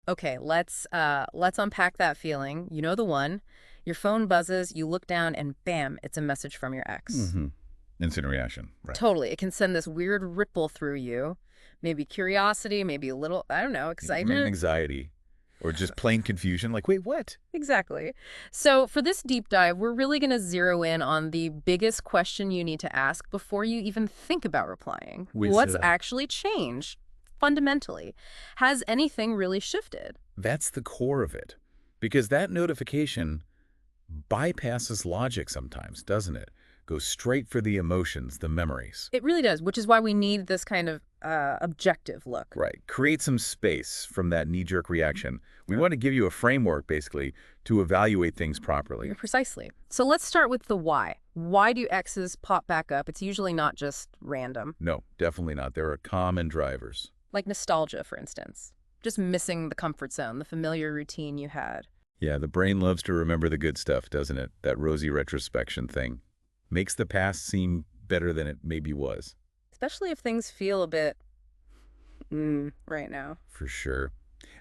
Okay, let's unpack that feeling. You know the one. Your phone buzzes, you look down, and bam, it's a message from your ex. Mm-hmm. Instant reaction, right. Totally. It can send this weird ripple through you. Maybe curiosity, maybe a little, I don't know, excitement. Anxiety or just plain confusion, like, wait, what? Exactly. So for this deep dive, we're really going to zero in on the biggest question you need to ask before you even think about replying. Wait, say What's that. actually changed fundamentally? Has anything really shifted? That's the core of it. Because that notification bypasses logic sometimes, doesn't it? Goes straight for the emotions, the memories. It really does, which is why we need this kind of objective look. Right. Create some space from that knee-jerk reaction. We want to give you a framework, basically, to evaluate things properly. Precisely. So let's start with the why. Why do X's pop back up? It's usually not just random. No, definitely not. There are common drivers. Like nostalgia, for instance. Just missing the comfort zone, the familiar routine you had. Yeah, the brain loves to remember the good stuff, doesn't it? That rosy retrospection thing. Makes the past seem better than it maybe was. Especially if things feel a bit right now. For sure.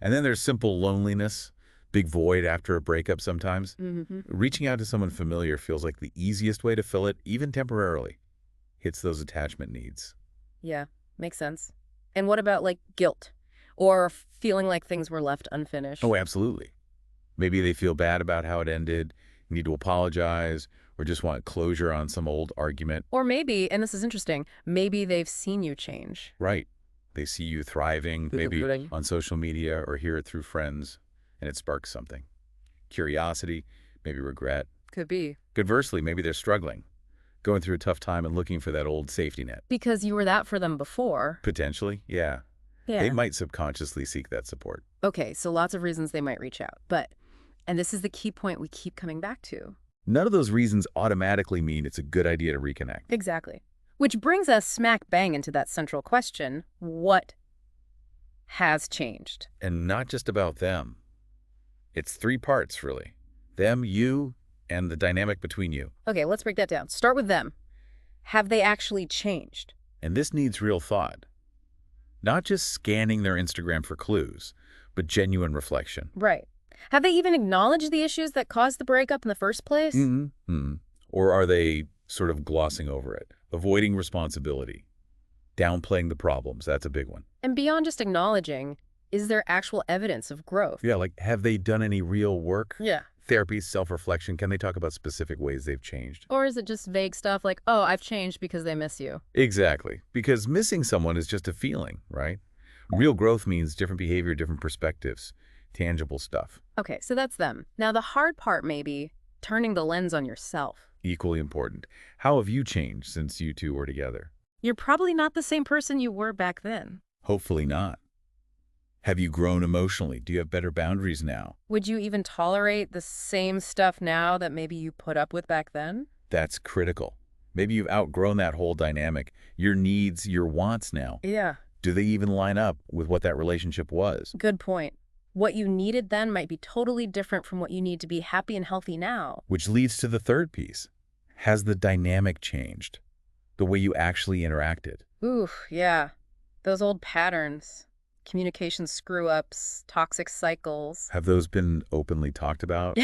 And then there's simple loneliness, big void after a breakup sometimes. Reaching out to someone familiar feels like the easiest way to fill it, even temporarily. Hits those attachment needs. Yeah, makes sense. And what about like guilt or feeling like things were left unfinished? Oh, absolutely. Maybe they feel bad about how it ended, need to apologize, or just want closure on some old argument. Or maybe, and this is interesting, maybe they've seen you change. Right. They see you thriving, maybe on social media or hear it through friends, and it sparks something. Curiosity, maybe regret. Could be. Conversely, maybe they're struggling, going through a tough time and looking for that old safety net. Because you were that for them before. Potentially, yeah. Yeah. They might subconsciously seek that support. Okay, so lots of reasons they might reach out. But, and this is the key point we keep coming back to. None of those reasons automatically mean it's a good idea to reconnect. Exactly. Which brings us smack bang into that central question, what has changed? And not just about them. It's three parts, really. Them, you, and the dynamic between you. Okay, let's break that down. Start with them. Have they actually changed? And this needs real thought. Not just scanning their Instagram for clues, but genuine reflection. Right. Have they even acknowledged the issues that caused the breakup in the first place? Or are they sort of glossing over it, avoiding responsibility, downplaying the problems? That's a big one. And beyond just acknowledging, is there actual evidence of growth? Yeah, like have they done any real work? Yeah. Therapy, self-reflection, can they talk about specific ways they've changed? Or is it just vague stuff like, oh, I've changed because they miss you? Exactly, because missing someone is just a feeling, right? Real growth means different behavior, different perspectives, tangible stuff. Okay, so that's them. Now the hard part may be turning the lens on yourself. Equally important. How have you changed since you two were together? You're probably not the same person you were back then. Hopefully not. Have you grown emotionally? Do you have better boundaries now? Would you even tolerate the same stuff now that maybe you put up with back then? That's critical. Maybe you've outgrown that whole dynamic. Your needs, your wants now. Yeah. Do they even line up with what that relationship was? Good point. What you needed then might be totally different from what you need to be happy and healthy now. Which leads to the third piece. Has the dynamic changed? The way you actually interacted? Oof, yeah. Those old patterns. Communication screw-ups, toxic cycles. Have those been openly talked about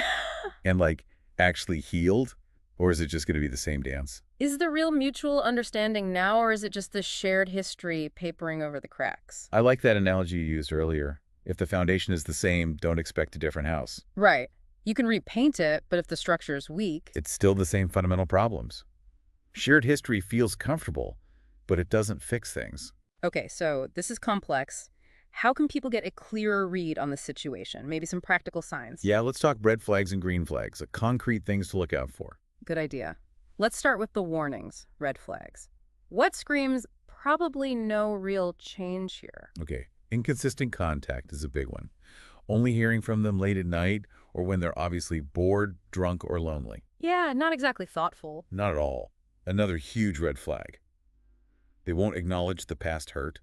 and like actually healed? Or is it just going to be the same dance? Is the real mutual understanding now, or is it just the shared history papering over the cracks? I like that analogy you used earlier. If the foundation is the same, don't expect a different house. Right. You can repaint it, but if the structure is weak... It's still the same fundamental problems. Shared history feels comfortable, but it doesn't fix things. Okay, so this is complex. How can people get a clearer read on the situation? Maybe some practical signs. Yeah, let's talk red flags and green flags, concrete things to look out for. Good idea. Let's start with the warnings, red flags. What screams probably no real change here? Okay, inconsistent contact is a big one. Only hearing from them late at night or when they're obviously bored, drunk, or lonely. Yeah, not exactly thoughtful. Not at all. Another huge red flag. They won't acknowledge the past hurt.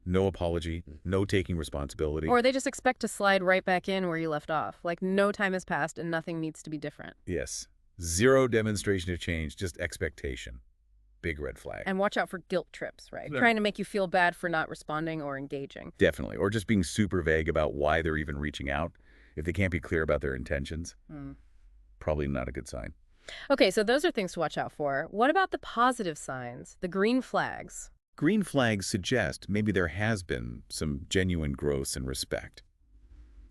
No apology, no taking responsibility. Or they just expect to slide right back in where you left off, like no time has passed and nothing needs to be different. Yes. Zero demonstration of change, just expectation. big red flag. And watch out for guilt trips, right? Yeah. Trying to make you feel bad for not responding or engaging. Definitely. Or just being super vague about why they're even reaching out. If they can't be clear about their intentions, probably not a good sign. Okay, so those are things to watch out for. What about the positive signs, the green flags? Green flags suggest maybe there has been some genuine growth and respect.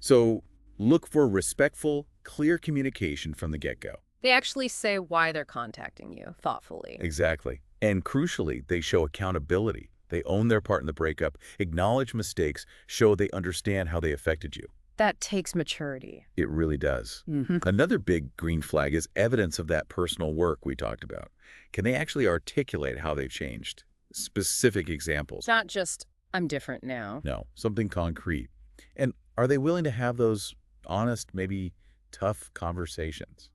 So look for respectful, clear communication from the get-go. They actually say why they're contacting you thoughtfully. Exactly. And crucially, they show accountability. They own their part in the breakup, acknowledge mistakes, show they understand how they affected you. That takes maturity. It really does. Another big green flag is evidence of that personal work we talked about. Can they actually articulate how they've changed? Specific examples. It's not just, I'm different now. No, something concrete. And are they willing to have those honest, maybe tough conversations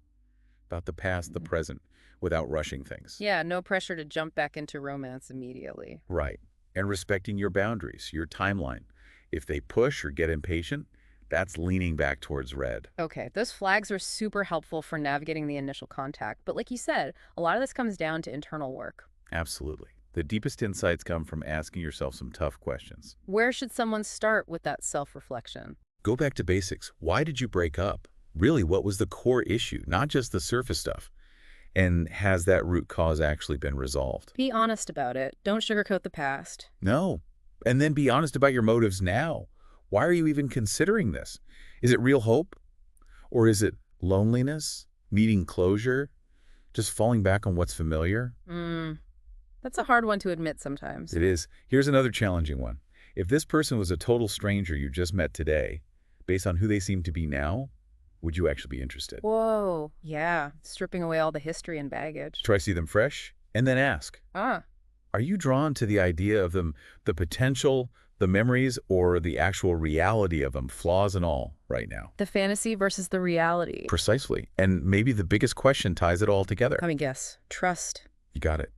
about the past, the present, without rushing things? Yeah, no pressure to jump back into romance immediately. Right. And respecting your boundaries, your timeline. If they push or get impatient, that's leaning back towards red. Okay, those flags are super helpful for navigating the initial contact. But like you said, a lot of this comes down to internal work. Absolutely. The deepest insights come from asking yourself some tough questions. Where should someone start with that self-reflection? Go back to basics. Why did you break up? Really, what was the core issue, not just the surface stuff? And has that root cause actually been resolved? Be honest about it. Don't sugarcoat the past. No. And then be honest about your motives now. Why are you even considering this? Is it real hope? Or is it loneliness, needing closure, just falling back on what's familiar? That's a hard one to admit sometimes. It is. Here's another challenging one. If this person was a total stranger you just met today, based on who they seem to be now, would you actually be interested? Whoa, yeah, stripping away all the history and baggage. Try to see them fresh, and then ask, Ah, are you drawn to the idea of them, the potential, the memories, or the actual reality of them, flaws and all, right now? the fantasy versus the reality. Precisely. And maybe the biggest question ties it all together. Let me guess. Trust. You got it.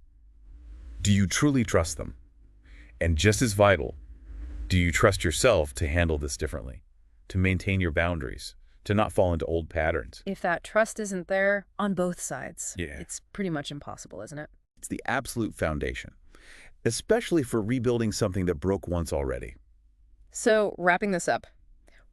Do you truly trust them? And just as vital, do you trust yourself to handle this differently, to maintain your boundaries, to not fall into old patterns? If that trust isn't there on both sides, Yeah. it's pretty much impossible, isn't it? It's the absolute foundation, especially for rebuilding something that broke once already. So, wrapping this up,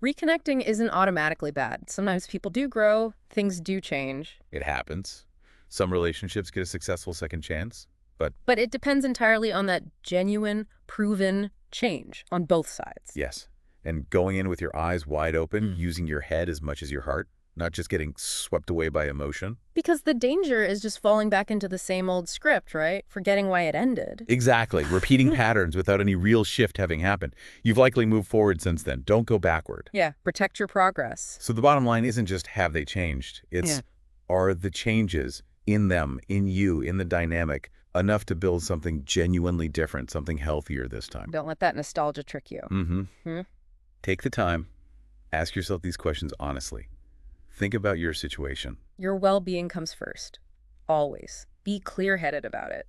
reconnecting isn't automatically bad. Sometimes people do grow, things do change. It happens. Some relationships get a successful second chance, but But it depends entirely on that genuine, proven change on both sides. yes. And going in with your eyes wide open, using your head as much as your heart, not just getting swept away by emotion. Because the danger is just falling back into the same old script, right? Forgetting why it ended. Exactly. Repeating patterns without any real shift having happened. You've likely moved forward since then. Don't go backward. Yeah, protect your progress. So the bottom line isn't just have they changed. It's are the changes in them, in you, in the dynamic, enough to build something genuinely different, something healthier this time. Don't let that nostalgia trick you. Take the time. Ask yourself these questions honestly. Think about your situation. Your well-being comes first. Always. Be clear-headed about it.